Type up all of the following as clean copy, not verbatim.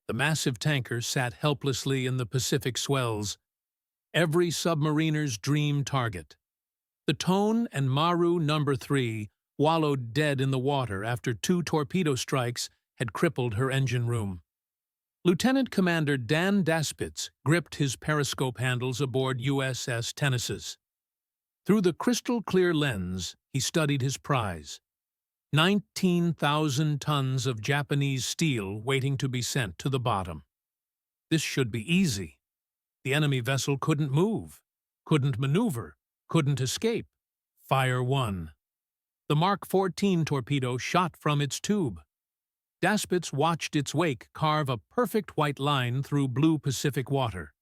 The massive tanker sat helplessly in the Pacific swells, every submariner's dream target. The Tone and Maru No. 3 wallowed dead in the water after 2 torpedo strikes had crippled her engine room. Lieutenant Commander Dan Daspitz gripped his periscope handles aboard USS Tennessee. Through the crystal-clear lens, he studied his prize. 19,000 tons of Japanese steel waiting to be sent to the bottom. This should be easy. The enemy vessel couldn't move, couldn't maneuver, couldn't escape. Fire 1. The Mark 14 torpedo shot from its tube. Daspitz watched its wake carve a perfect white line through blue Pacific water.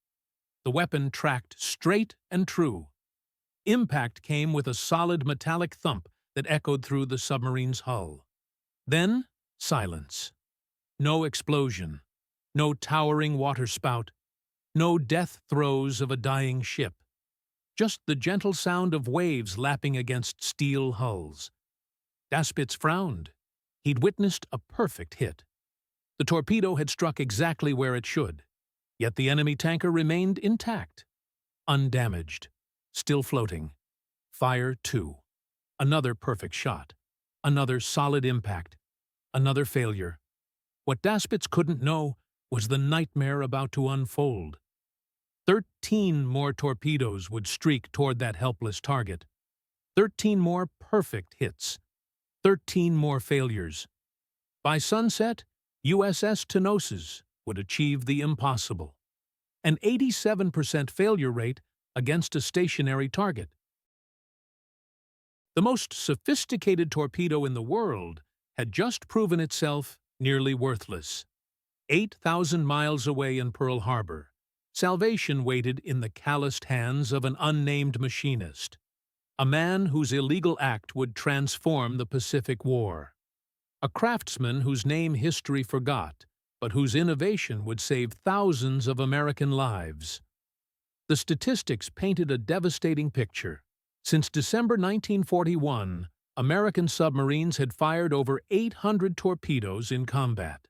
The weapon tracked straight and true. Impact came with a solid metallic thump that echoed through the submarine's hull. Then, silence. No explosion. No towering waterspout. No death throes of a dying ship. Just the gentle sound of waves lapping against steel hulls. Daspitz frowned. He'd witnessed a perfect hit. The torpedo had struck exactly where it should, yet the enemy tanker remained intact, undamaged, still floating. Fire 2. Another perfect shot. Another solid impact. Another failure. What Daspitz couldn't know was the nightmare about to unfold. 13 more torpedoes would streak toward that helpless target. 13 more perfect hits. 13 more failures. By sunset, USS Tennessee would achieve the impossible. An 87% failure rate against a stationary target. The most sophisticated torpedo in the world had just proven itself nearly worthless. 8,000 miles away in Pearl Harbor, salvation waited in the calloused hands of an unnamed machinist, a man whose illegal act would transform the Pacific War, a craftsman whose name history forgot, but whose innovation would save thousands of American lives. The statistics painted a devastating picture. Since December 1941, American submarines had fired over 800 torpedoes in combat.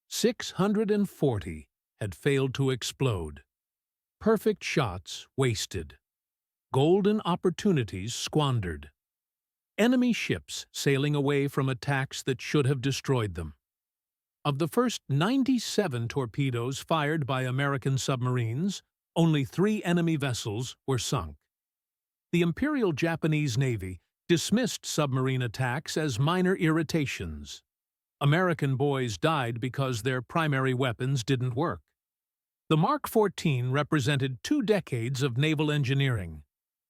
640 had failed to explode. Perfect shots wasted. Golden opportunities squandered. Enemy ships sailing away from attacks that should have destroyed them. Of the first 97 torpedoes fired by American submarines, only 3 enemy vessels were sunk. The Imperial Japanese Navy dismissed submarine attacks as minor irritations. American boys died because their primary weapons didn't work. The Mark 14 represented 2 decades of naval engineering.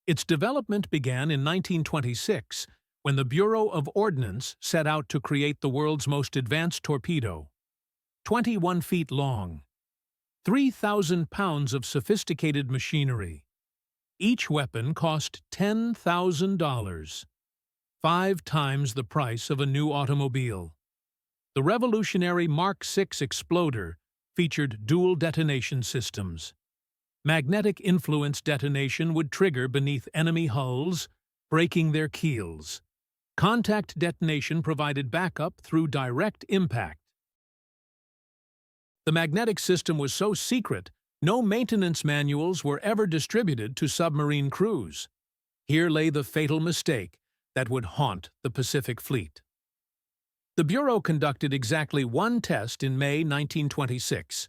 Its development began in 1926, when the Bureau of Ordnance set out to create the world's most advanced torpedo. 21 feet long. 3,000 pounds of sophisticated machinery. Each weapon cost $10,000, 5 times the price of a new automobile. The revolutionary Mark 6 exploder featured dual detonation systems. Magnetic influence detonation would trigger beneath enemy hulls, breaking their keels. Contact detonation provided backup through direct impact. The magnetic system was so secret, no maintenance manuals were ever distributed to submarine crews. Here lay the fatal mistake that would haunt the Pacific Fleet. The Bureau conducted exactly 1 test in May 1926.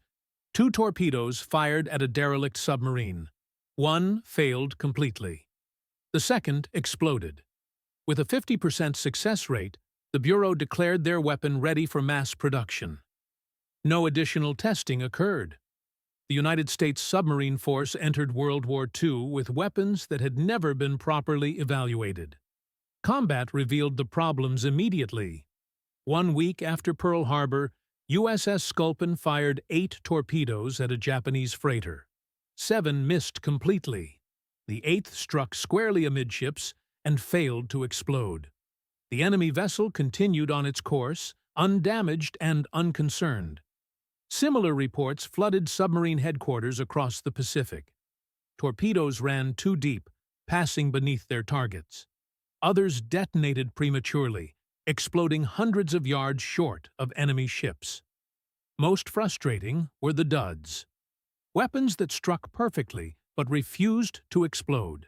2 torpedoes fired at a derelict submarine. 1 failed completely. The second exploded. With a 50% success rate, the Bureau declared their weapon ready for mass production. No additional testing occurred. The United States submarine force entered World War II with weapons that had never been properly evaluated. Combat revealed the problems immediately. 1 week after Pearl Harbor, USS Sculpin fired 8 torpedoes at a Japanese freighter. 7 missed completely. The 8th struck squarely amidships and failed to explode. The enemy vessel continued on its course, undamaged and unconcerned. Similar reports flooded submarine headquarters across the Pacific. Torpedoes ran too deep, passing beneath their targets. Others detonated prematurely, exploding hundreds of yards short of enemy ships. Most frustrating were the duds. Weapons that struck perfectly but refused to explode.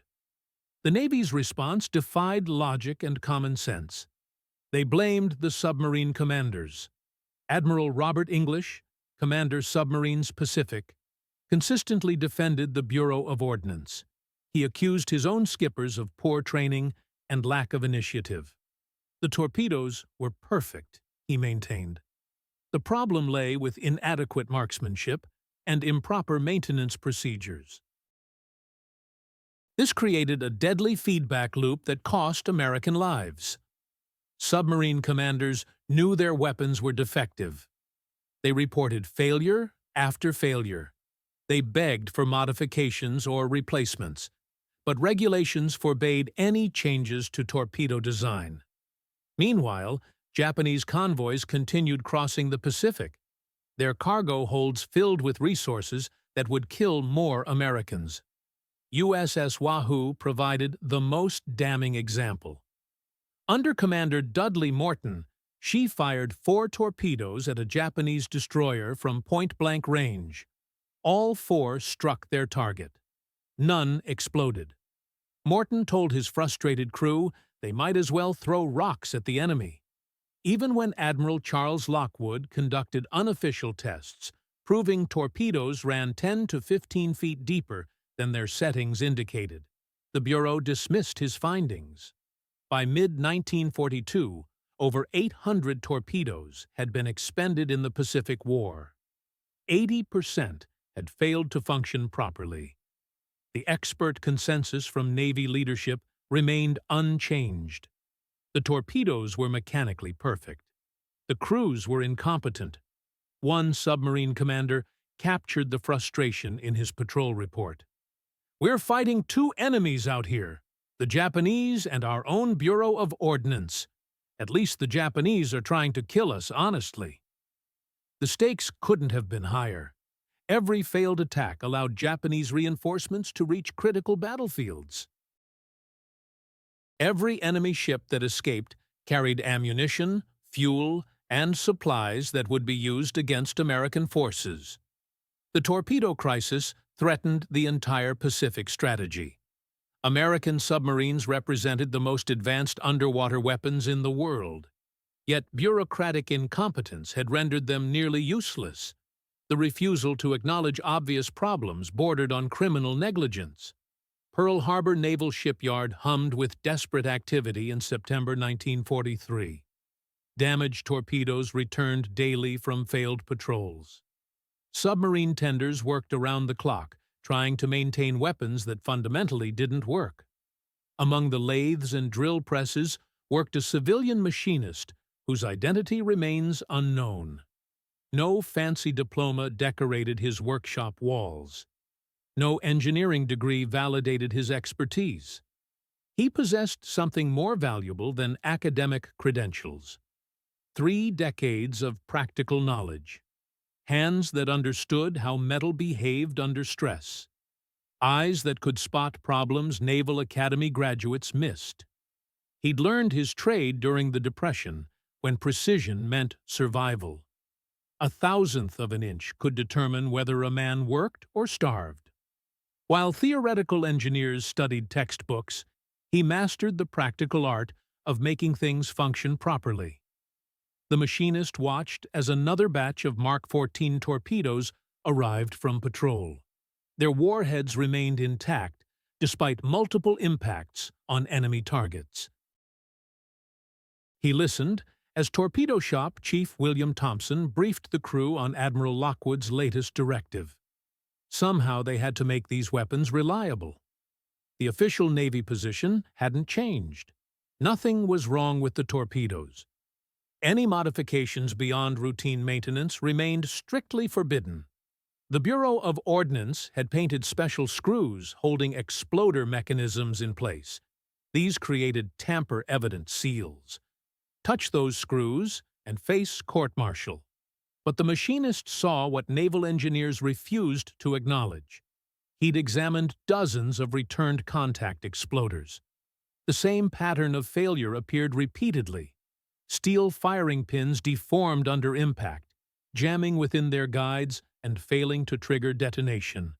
The Navy's response defied logic and common sense. They blamed the submarine commanders. Admiral Robert English, Commander Submarines Pacific, consistently defended the Bureau of Ordnance. He accused his own skippers of poor training and lack of initiative. The torpedoes were perfect, he maintained. The problem lay with inadequate marksmanship and improper maintenance procedures. This created a deadly feedback loop that cost American lives. Submarine commanders knew their weapons were defective. They reported failure after failure. They begged for modifications or replacements, but regulations forbade any changes to torpedo design. Meanwhile, Japanese convoys continued crossing the Pacific, their cargo holds filled with resources that would kill more Americans. USS Wahoo provided the most damning example. Under Commander Dudley Morton, she fired 4 torpedoes at a Japanese destroyer from point-blank range. All 4 struck their target. None exploded. Morton told his frustrated crew they might as well throw rocks at the enemy. Even when Admiral Charles Lockwood conducted unofficial tests, proving torpedoes ran 10 to 15 feet deeper than their settings indicated, the Bureau dismissed his findings. By mid-1942, over 800 torpedoes had been expended in the Pacific War. 80% had failed to function properly. The expert consensus from Navy leadership remained unchanged. The torpedoes were mechanically perfect. The crews were incompetent. One submarine commander captured the frustration in his patrol report. "We're fighting 2 enemies out here, the Japanese and our own Bureau of Ordnance. At least the Japanese are trying to kill us honestly." The stakes couldn't have been higher. Every failed attack allowed Japanese reinforcements to reach critical battlefields. Every enemy ship that escaped carried ammunition, fuel, and supplies that would be used against American forces. The torpedo crisis threatened the entire Pacific strategy. American submarines represented the most advanced underwater weapons in the world. Yet bureaucratic incompetence had rendered them nearly useless. The refusal to acknowledge obvious problems bordered on criminal negligence. Pearl Harbor Naval Shipyard hummed with desperate activity in September 1943. Damaged torpedoes returned daily from failed patrols. Submarine tenders worked around the clock, trying to maintain weapons that fundamentally didn't work. Among the lathes and drill presses worked a civilian machinist whose identity remains unknown. No fancy diploma decorated his workshop walls. No engineering degree validated his expertise. He possessed something more valuable than academic credentials: 3 decades of practical knowledge, hands that understood how metal behaved under stress, eyes that could spot problems Naval Academy graduates missed. He'd learned his trade during the Depression, when precision meant survival. 1/1000th of an inch could determine whether a man worked or starved. While theoretical engineers studied textbooks, he mastered the practical art of making things function properly. The machinist watched as another batch of Mark 14 torpedoes arrived from patrol. Their warheads remained intact, despite multiple impacts on enemy targets. He listened as Torpedo Shop Chief William Thompson briefed the crew on Admiral Lockwood's latest directive. Somehow they had to make these weapons reliable. The official Navy position hadn't changed. Nothing was wrong with the torpedoes. Any modifications beyond routine maintenance remained strictly forbidden. The Bureau of Ordnance had painted special screws holding exploder mechanisms in place. These created tamper-evident seals. Touch those screws and face court-martial. But the machinist saw what naval engineers refused to acknowledge. He'd examined dozens of returned contact exploders. The same pattern of failure appeared repeatedly. Steel firing pins deformed under impact. jamming within their guides and failing to trigger detonation.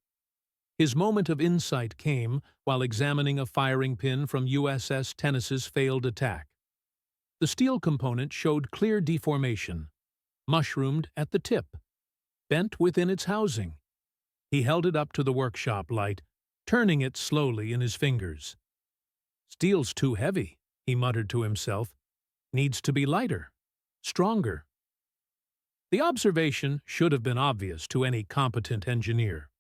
His moment of insight came while examining a firing pin from USS Tennessee's failed attack. The steel component showed clear deformation, mushroomed at the tip, bent within its housing. He held it up to the workshop light, turning it slowly in his fingers. "Steel's too heavy," he muttered to himself. "Needs to be lighter, stronger." The observation should have been obvious to any competent engineer.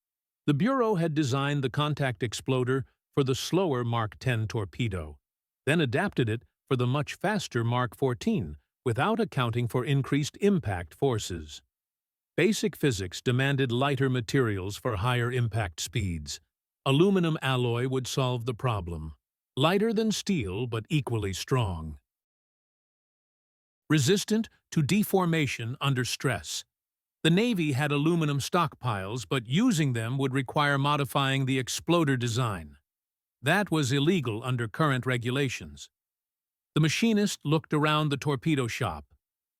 The Bureau had designed the contact exploder for the slower Mark 10 torpedo, then adapted it for the much faster Mark 14 without accounting for increased impact forces. Basic physics demanded lighter materials for higher impact speeds. Aluminum alloy would solve the problem. Lighter than steel, but equally strong. Resistant to deformation under stress. The Navy had aluminum stockpiles, but using them would require modifying the exploder design. That was illegal under current regulations. The machinist looked around the torpedo shop.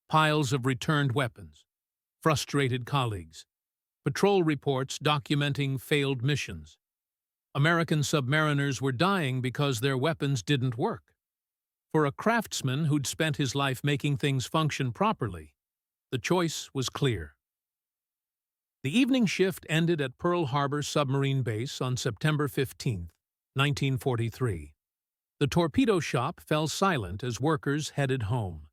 Piles of returned weapons. Frustrated colleagues. Patrol reports documenting failed missions. American submariners were dying because their weapons didn't work. For a craftsman who'd spent his life making things function properly, the choice was clear. The evening shift ended at Pearl Harbor Submarine Base on September 15, 1943. The torpedo shop fell silent as workers headed home.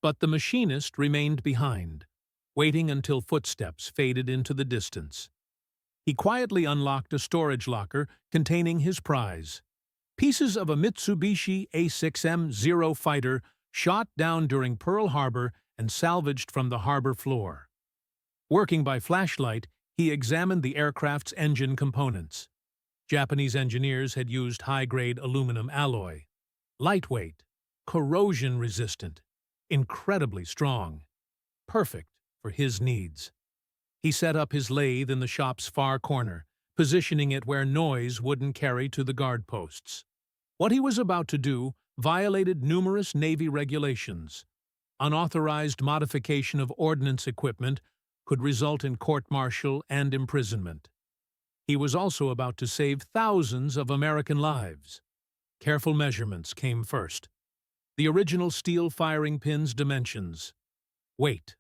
But the machinist remained behind, waiting until footsteps faded into the distance. He quietly unlocked a storage locker containing his prize. Pieces of a Mitsubishi A6M0 fighter shot down during Pearl Harbor and salvaged from the harbor floor. Working by flashlight, he examined the aircraft's engine components. Japanese engineers had used high-grade aluminum alloy. Lightweight, corrosion-resistant, incredibly strong. Perfect for his needs. He set up his lathe in the shop's far corner, positioning it where noise wouldn't carry to the guard posts. What he was about to do violated numerous Navy regulations. Unauthorized modification of ordnance equipment could result in court-martial and imprisonment. He was also about to save thousands of American lives. Careful measurements came first. The original steel firing pin's dimensions, weight,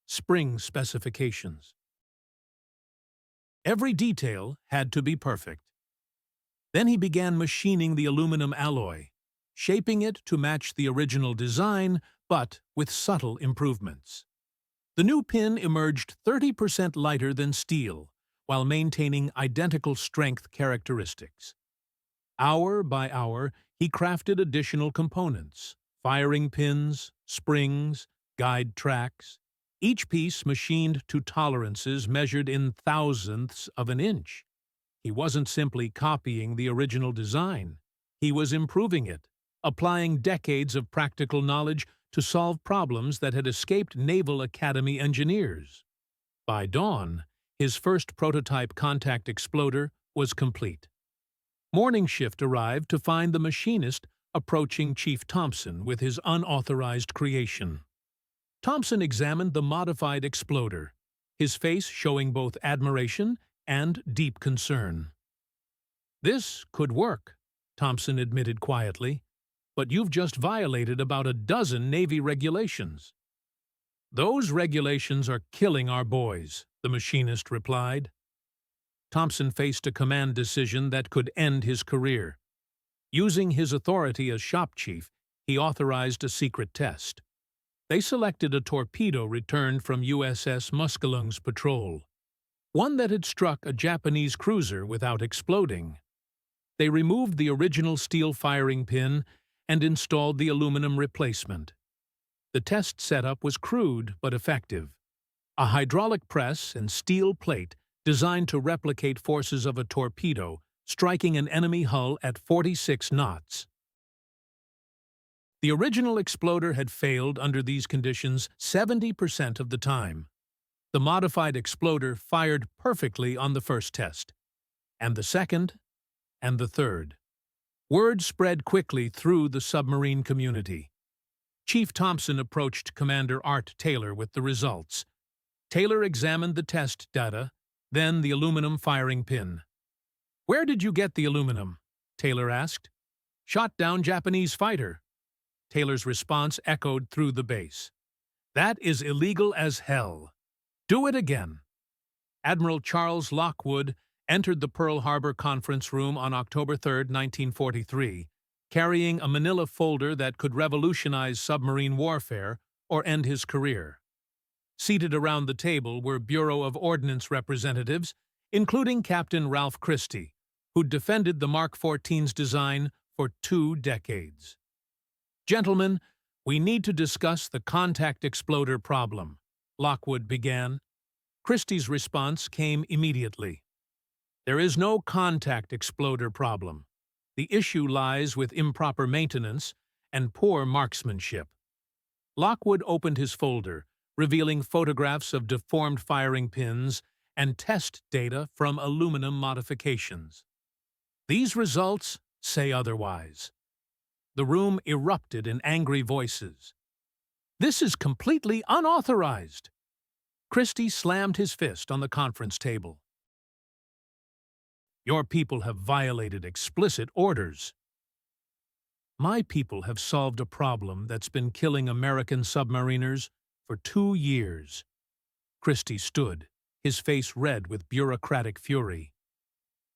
spring specifications. Every detail had to be perfect. Then he began machining the aluminum alloy, shaping it to match the original design, but with subtle improvements. The new pin emerged 30% lighter than steel, while maintaining identical strength characteristics. Hour by hour, he crafted additional components, firing pins, springs, guide tracks, each piece machined to tolerances measured in thousandths of an inch. He wasn't simply copying the original design. He was improving it, applying decades of practical knowledge to solve problems that had escaped Naval Academy engineers. By dawn, his first prototype contact exploder was complete. Morning shift arrived to find the machinist approaching Chief Thompson with his unauthorized creation. Thompson examined the modified exploder, his face showing both admiration and deep concern. "This could work," Thompson admitted quietly, "but you've just violated about a dozen Navy regulations." "Those regulations are killing our boys," the machinist replied. Thompson faced a command decision that could end his career. Using his authority as shop chief, he authorized a secret test. They selected a torpedo returned from USS Muskellung's patrol, one that had struck a Japanese cruiser without exploding. They removed the original steel firing pin and installed the aluminum replacement. The test setup was crude but effective. A hydraulic press and steel plate designed to replicate forces of a torpedo, striking an enemy hull at 46 knots. The original exploder had failed under these conditions 70% of the time. The modified exploder fired perfectly on the first test, and the second, and the third. Word spread quickly through the submarine community. Chief Thompson approached Commander Art Taylor with the results. Taylor examined the test data, then the aluminum firing pin. "Where did you get the aluminum?" Taylor asked. "Shot down Japanese fighter." Taylor's response echoed through the base. "That is illegal as hell. Do it again." Admiral Charles Lockwood entered the Pearl Harbor conference room on October 3, 1943, carrying a manila folder that could revolutionize submarine warfare or end his career. Seated around the table were Bureau of Ordnance representatives, including Captain Ralph Christie, who'd defended the Mark 14's design for 2 decades. "Gentlemen, we need to discuss the contact exploder problem," Lockwood began. Christie's response came immediately. "There is no contact exploder problem. The issue lies with improper maintenance and poor marksmanship." Lockwood opened his folder, revealing photographs of deformed firing pins and test data from aluminum modifications. "These results say otherwise." The room erupted in angry voices. "This is completely unauthorized." Christie slammed his fist on the conference table. "Your people have violated explicit orders." "My people have solved a problem that's been killing American submariners for 2 years." Christie stood, his face red with bureaucratic fury.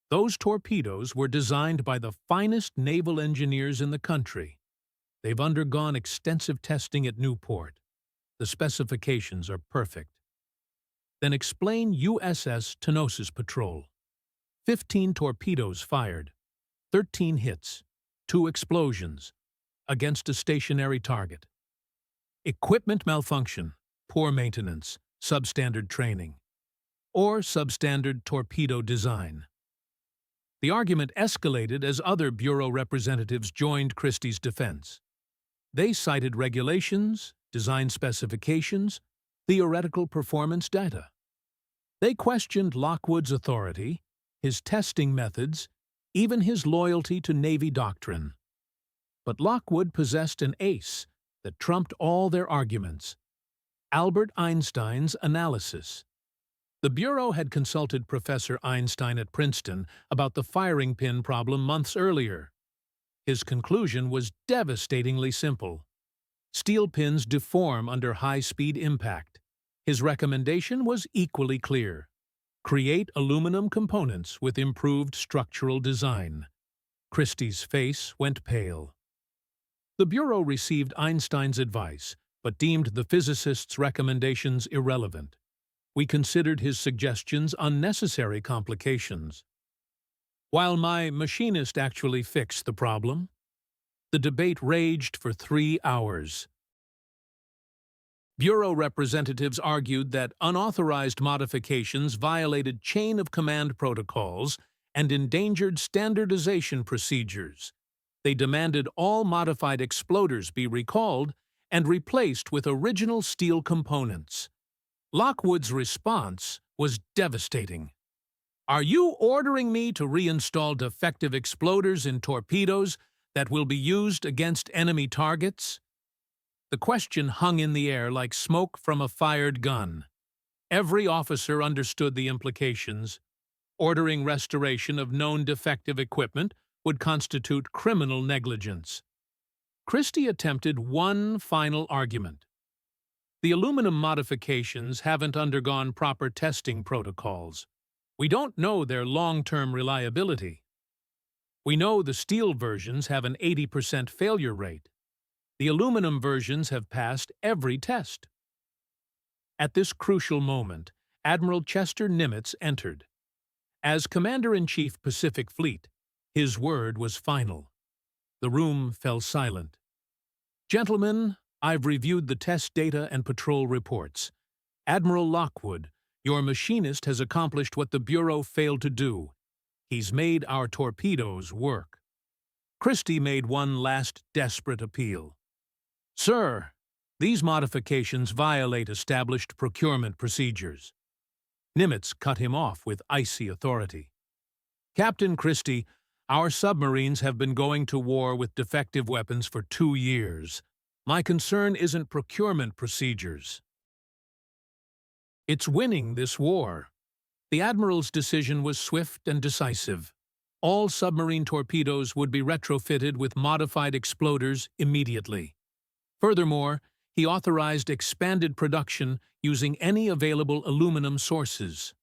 "Those torpedoes were designed by the finest naval engineers in the country. They've undergone extensive testing at Newport. The specifications are perfect." "Then explain USS Tenosis Patrol. 15 torpedoes fired, 13 hits, 2 explosions, against a stationary target. Equipment malfunction, poor maintenance, substandard training, or substandard torpedo design." The argument escalated as other Bureau representatives joined Christie's defense. They cited regulations, design specifications, theoretical performance data. They questioned Lockwood's authority, his testing methods, even his loyalty to Navy doctrine. But Lockwood possessed an ace that trumped all their arguments: Albert Einstein's analysis. The Bureau had consulted Professor Einstein at Princeton about the firing pin problem months earlier. His conclusion was devastatingly simple. Steel pins deform under high-speed impact. His recommendation was equally clear: create aluminum components with improved structural design. Christie's face went pale. The Bureau received Einstein's advice, but deemed the physicist's recommendations irrelevant. "We considered his suggestions unnecessary complications." While my machinist actually fixed the problem. The debate raged for 3 hours. Bureau representatives argued that unauthorized modifications violated chain-of-command protocols and endangered standardization procedures. They demanded all modified exploders be recalled and replaced with original steel components. Lockwood's response was devastating. "Are you ordering me to reinstall defective exploders in torpedoes that will be used against enemy targets?" The question hung in the air like smoke from a fired gun. Every officer understood the implications. Ordering restoration of known defective equipment would constitute criminal negligence. Christie attempted one final argument. "The aluminum modifications haven't undergone proper testing protocols. We don't know their long-term reliability. We know the steel versions have an 80% failure rate. The aluminum versions have passed every test." At this crucial moment, Admiral Chester Nimitz entered. As Commander-in-Chief Pacific Fleet, his word was final. The room fell silent. "Gentlemen, I've reviewed the test data and patrol reports. Admiral Lockwood, your machinist has accomplished what the Bureau failed to do. He's made our torpedoes work." Christie made one last desperate appeal. "Sir, these modifications violate established procurement procedures." Nimitz cut him off with icy authority. "Captain Christie, our submarines have been going to war with defective weapons for 2 years. My concern isn't procurement procedures. It's winning this war. The admiral's decision was swift and decisive. All submarine torpedoes would be retrofitted with modified exploders immediately. Furthermore, he authorized expanded production using any available aluminum sources.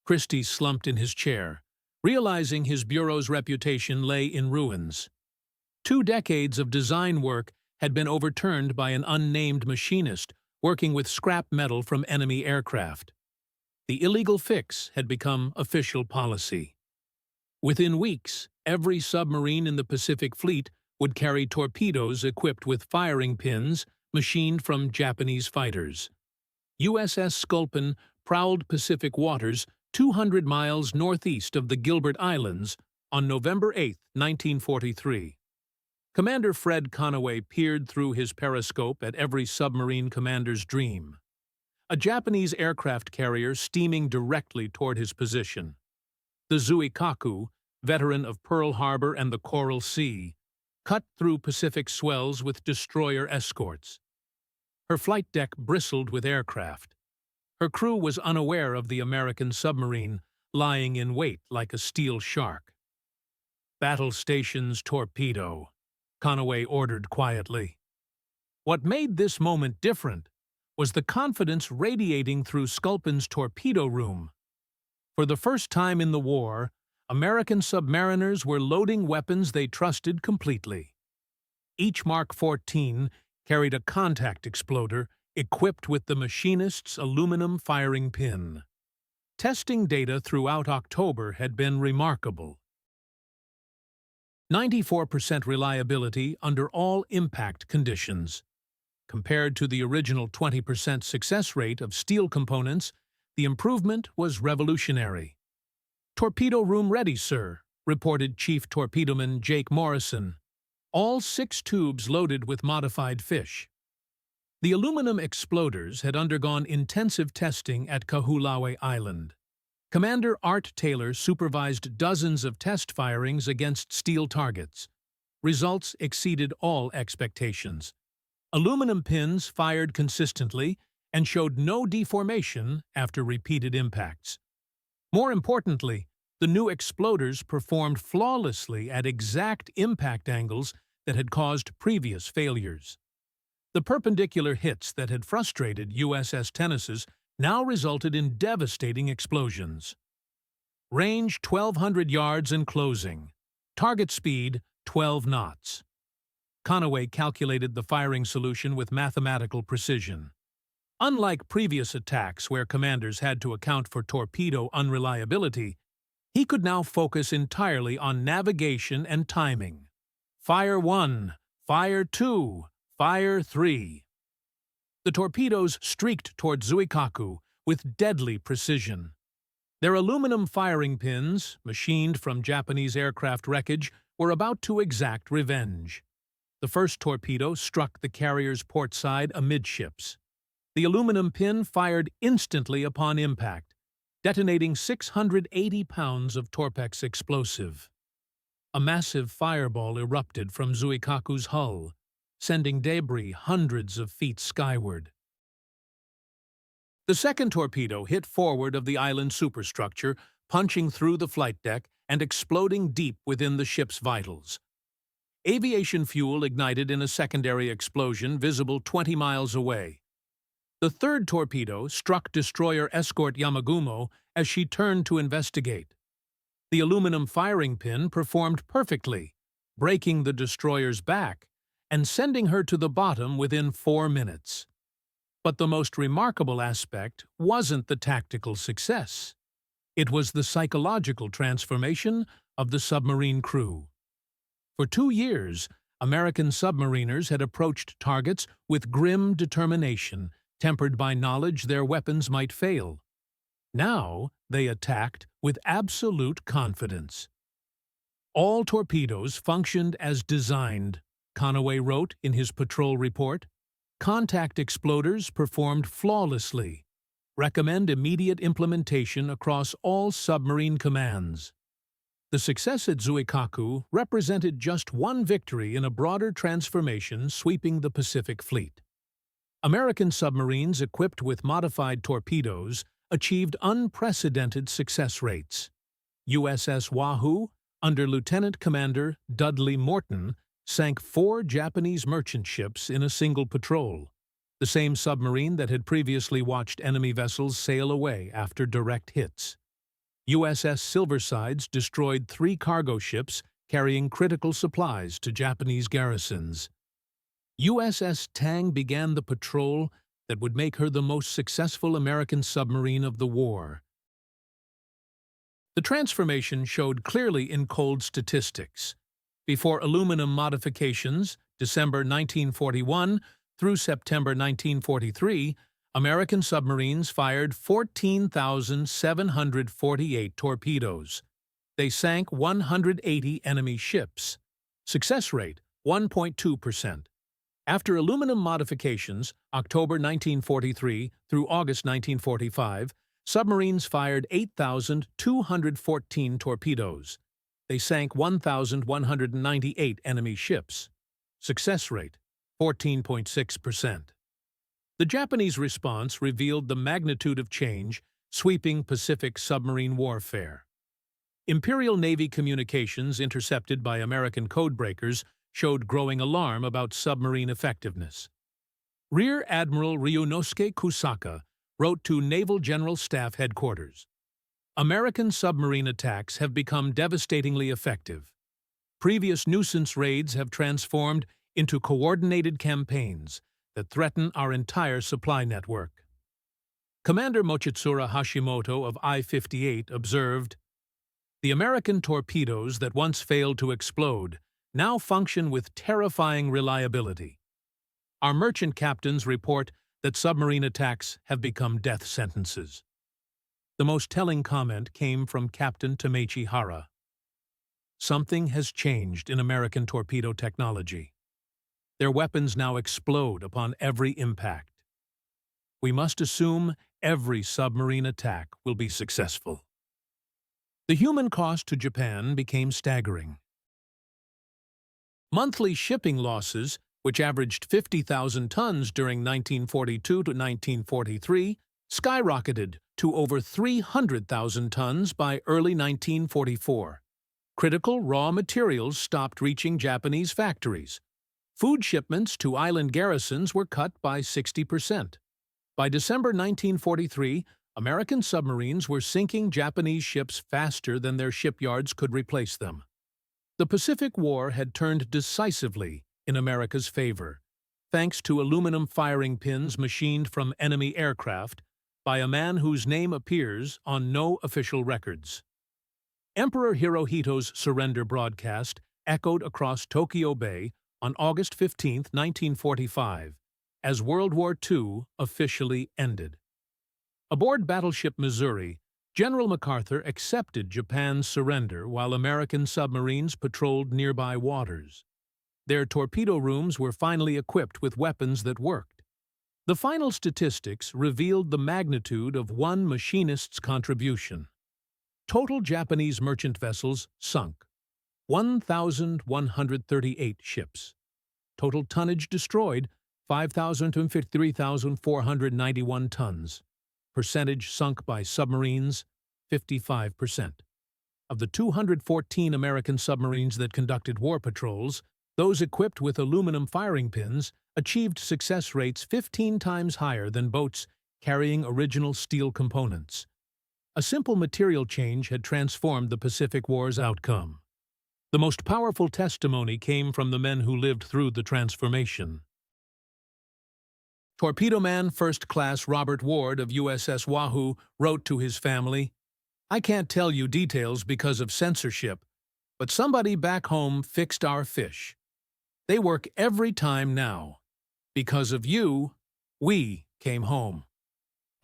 Christie slumped in his chair, realizing his bureau's reputation lay in ruins. 2 decades of design work had been overturned by an unnamed machinist working with scrap metal from enemy aircraft. The illegal fix had become official policy. Within weeks, every submarine in the Pacific Fleet would carry torpedoes equipped with firing pins machined from Japanese fighters. USS Sculpin prowled Pacific waters 200 miles northeast of the Gilbert Islands on November 8, 1943. Commander Fred Conaway peered through his periscope at every submarine commander's dream. A Japanese aircraft carrier steaming directly toward his position. The Zuikaku, veteran of Pearl Harbor and the Coral Sea, cut through Pacific swells with destroyer escorts. Her flight deck bristled with aircraft. Her crew was unaware of the American submarine, lying in wait like a steel shark. "Battle stations torpedo," Conaway ordered quietly. What made this moment different was the confidence radiating through Sculpin's torpedo room. For the first time in the war, American submariners were loading weapons they trusted completely. Each Mark 14 carried a contact exploder equipped with the machinist's aluminum firing pin. Testing data throughout October had been remarkable. 94% reliability under all impact conditions. Compared to the original 20% success rate of steel components, the improvement was revolutionary. "Torpedo room ready, sir," reported Chief Torpedoman Jake Morrison. All 6 tubes loaded with modified fish. The aluminum exploders had undergone intensive testing at Kahulawe Island. Commander Art Taylor supervised dozens of test firings against steel targets. Results exceeded all expectations. Aluminum pins fired consistently and showed no deformation after repeated impacts. More importantly, the new exploders performed flawlessly at exact impact angles that had caused previous failures. The perpendicular hits that had frustrated USS Tennessee now resulted in devastating explosions. Range 1,200 yards and closing. Target speed 12 knots. Conaway calculated the firing solution with mathematical precision. Unlike previous attacks where commanders had to account for torpedo unreliability, he could now focus entirely on navigation and timing. Fire 1, fire 2, fire 3. The torpedoes streaked toward Zuikaku with deadly precision. Their aluminum firing pins, machined from Japanese aircraft wreckage, were about to exact revenge. The first torpedo struck the carrier's port side amidships. The aluminum pin fired instantly upon impact, detonating 680 pounds of Torpex explosive. A massive fireball erupted from Zuikaku's hull, sending debris hundreds of feet skyward. The second torpedo hit forward of the island superstructure, punching through the flight deck and exploding deep within the ship's vitals. Aviation fuel ignited in a secondary explosion visible 20 miles away. The third torpedo struck destroyer escort Yamagumo as she turned to investigate. The aluminum firing pin performed perfectly, breaking the destroyer's back and sending her to the bottom within 4 minutes. But the most remarkable aspect wasn't the tactical success. It was the psychological transformation of the submarine crew. For 2 years, American submariners had approached targets with grim determination, tempered by knowledge their weapons might fail. Now they attacked with absolute confidence. "All torpedoes functioned as designed," Conaway wrote in his patrol report. "Contact exploders performed flawlessly. Recommend immediate implementation across all submarine commands." The success at Zuikaku represented just one victory in a broader transformation sweeping the Pacific Fleet. American submarines equipped with modified torpedoes achieved unprecedented success rates. USS Wahoo, under Lieutenant Commander Dudley Morton, sank 4 Japanese merchant ships in a single patrol, the same submarine that had previously watched enemy vessels sail away after direct hits. USS Silversides destroyed 3 cargo ships carrying critical supplies to Japanese garrisons. USS Tang began the patrol that would make her the most successful American submarine of the war. The transformation showed clearly in cold statistics. Before aluminum modifications, December 1941 through September 1943, American submarines fired 14,748 torpedoes. They sank 180 enemy ships. Success rate, 1.2%. After aluminum modifications, October 1943 through August 1945, submarines fired 8,214 torpedoes. They sank 1,198 enemy ships. Success rate, 14.6%. The Japanese response revealed the magnitude of change sweeping Pacific submarine warfare. Imperial Navy communications intercepted by American codebreakers showed growing alarm about submarine effectiveness. Rear Admiral Ryunosuke Kusaka wrote to Naval General Staff Headquarters, "American submarine attacks have become devastatingly effective. Previous nuisance raids have transformed into coordinated campaigns that threaten our entire supply network." Commander Mochitsura Hashimoto of I-58 observed, "The American torpedoes that once failed to explode now function with terrifying reliability. Our merchant captains report that submarine attacks have become death sentences." The most telling comment came from Captain Tamechi Hara. "Something has changed in American torpedo technology. Their weapons now explode upon every impact. We must assume every submarine attack will be successful." The human cost to Japan became staggering. Monthly shipping losses, which averaged 50,000 tons during 1942 to 1943, skyrocketed to over 300,000 tons by early 1944. Critical raw materials stopped reaching Japanese factories. Food shipments to island garrisons were cut by 60%. By December 1943, American submarines were sinking Japanese ships faster than their shipyards could replace them. The Pacific War had turned decisively in America's favor, thanks to aluminum firing pins machined from enemy aircraft by a man whose name appears on no official records. Emperor Hirohito's surrender broadcast echoed across Tokyo Bay on August 15, 1945, as World War II officially ended. Aboard battleship Missouri, General MacArthur accepted Japan's surrender while American submarines patrolled nearby waters. Their torpedo rooms were finally equipped with weapons that worked. The final statistics revealed the magnitude of one machinist's contribution. Total Japanese merchant vessels sunk, 1,138 ships. Total tonnage destroyed, 5,053,491 tons. Percentage sunk by submarines, 55%. Of the 214 American submarines that conducted war patrols, those equipped with aluminum firing pins achieved success rates 15 times higher than boats carrying original steel components. A simple material change had transformed the Pacific War's outcome. The most powerful testimony came from the men who lived through the transformation. Torpedo Man First Class Robert Ward of USS Wahoo wrote to his family, "I can't tell you details because of censorship, but somebody back home fixed our fish. They work every time now. Because of you, we came home."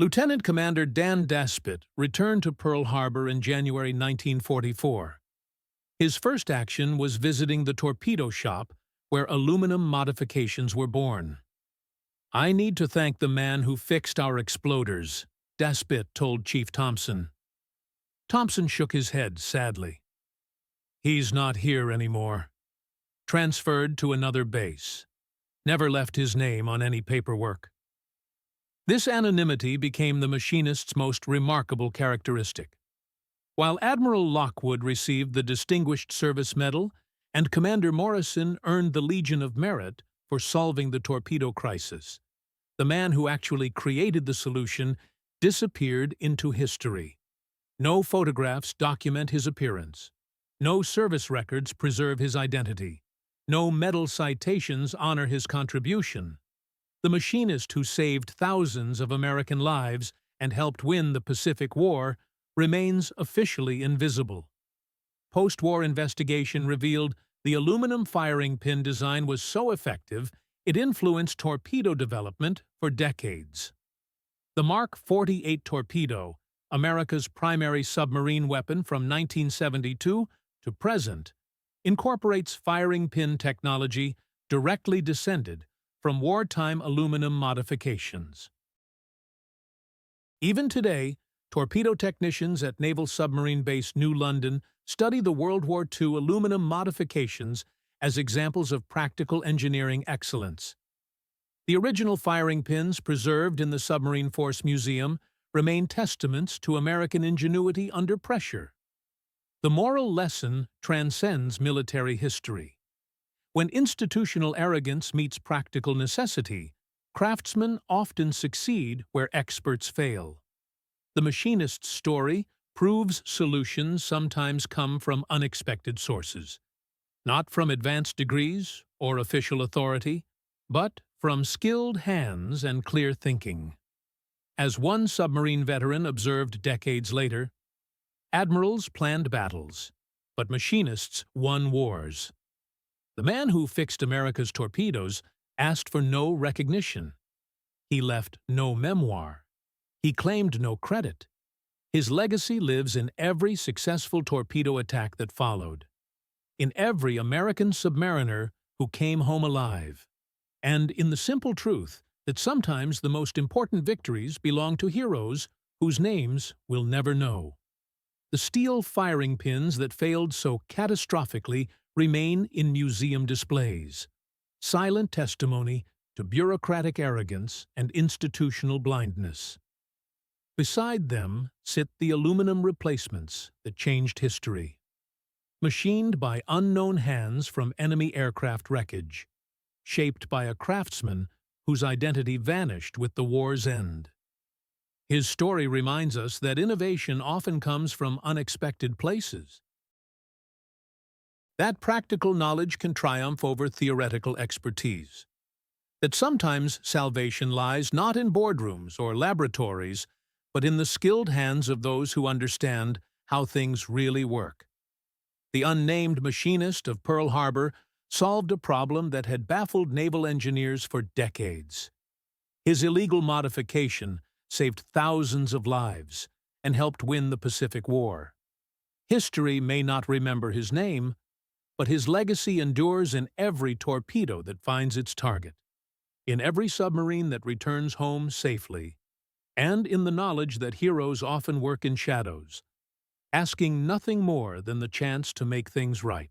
Lieutenant Commander Dan Daspit returned to Pearl Harbor in January 1944. His first action was visiting the torpedo shop where aluminum modifications were born. "I need to thank the man who fixed our exploders," Daspit told Chief Thompson. Thompson shook his head sadly. "He's not here anymore. Transferred to another base. Never left his name on any paperwork." This anonymity became the machinist's most remarkable characteristic. While Admiral Lockwood received the Distinguished Service Medal and Commander Morrison earned the Legion of Merit for solving the torpedo crisis, the man who actually created the solution disappeared into history. No photographs document his appearance. No service records preserve his identity. No medal citations honor his contribution. The machinist who saved thousands of American lives and helped win the Pacific War remains officially invisible. Post-war investigation revealed the aluminum firing pin design was so effective it influenced torpedo development for decades. The Mark 48 torpedo, America's primary submarine weapon from 1972 to present, incorporates firing pin technology directly descended from wartime aluminum modifications. Even today, torpedo technicians at Naval Submarine Base New London study the World War II aluminum modifications as examples of practical engineering excellence. The original firing pins preserved in the Submarine Force Museum remain testaments to American ingenuity under pressure. The moral lesson transcends military history. When institutional arrogance meets practical necessity, craftsmen often succeed where experts fail. The machinist's story proves solutions sometimes come from unexpected sources, not from advanced degrees or official authority, but from skilled hands and clear thinking. As one submarine veteran observed decades later, admirals planned battles, but machinists won wars. The man who fixed America's torpedoes asked for no recognition. He left no memoir. He claimed no credit. His legacy lives in every successful torpedo attack that followed, in every American submariner who came home alive, and in the simple truth that sometimes the most important victories belong to heroes whose names we'll never know. The steel firing pins that failed so catastrophically remain in museum displays, silent testimony to bureaucratic arrogance and institutional blindness. Beside them sit the aluminum replacements that changed history, machined by unknown hands from enemy aircraft wreckage, shaped by a craftsman whose identity vanished with the war's end. His story reminds us that innovation often comes from unexpected places. That practical knowledge can triumph over theoretical expertise. That sometimes salvation lies not in boardrooms or laboratories, but in the skilled hands of those who understand how things really work. The unnamed machinist of Pearl Harbor solved a problem that had baffled naval engineers for decades. His illegal modification saved thousands of lives and helped win the Pacific War. History may not remember his name, but his legacy endures in every torpedo that finds its target, in every submarine that returns home safely, and in the knowledge that heroes often work in shadows, asking nothing more than the chance to make things right.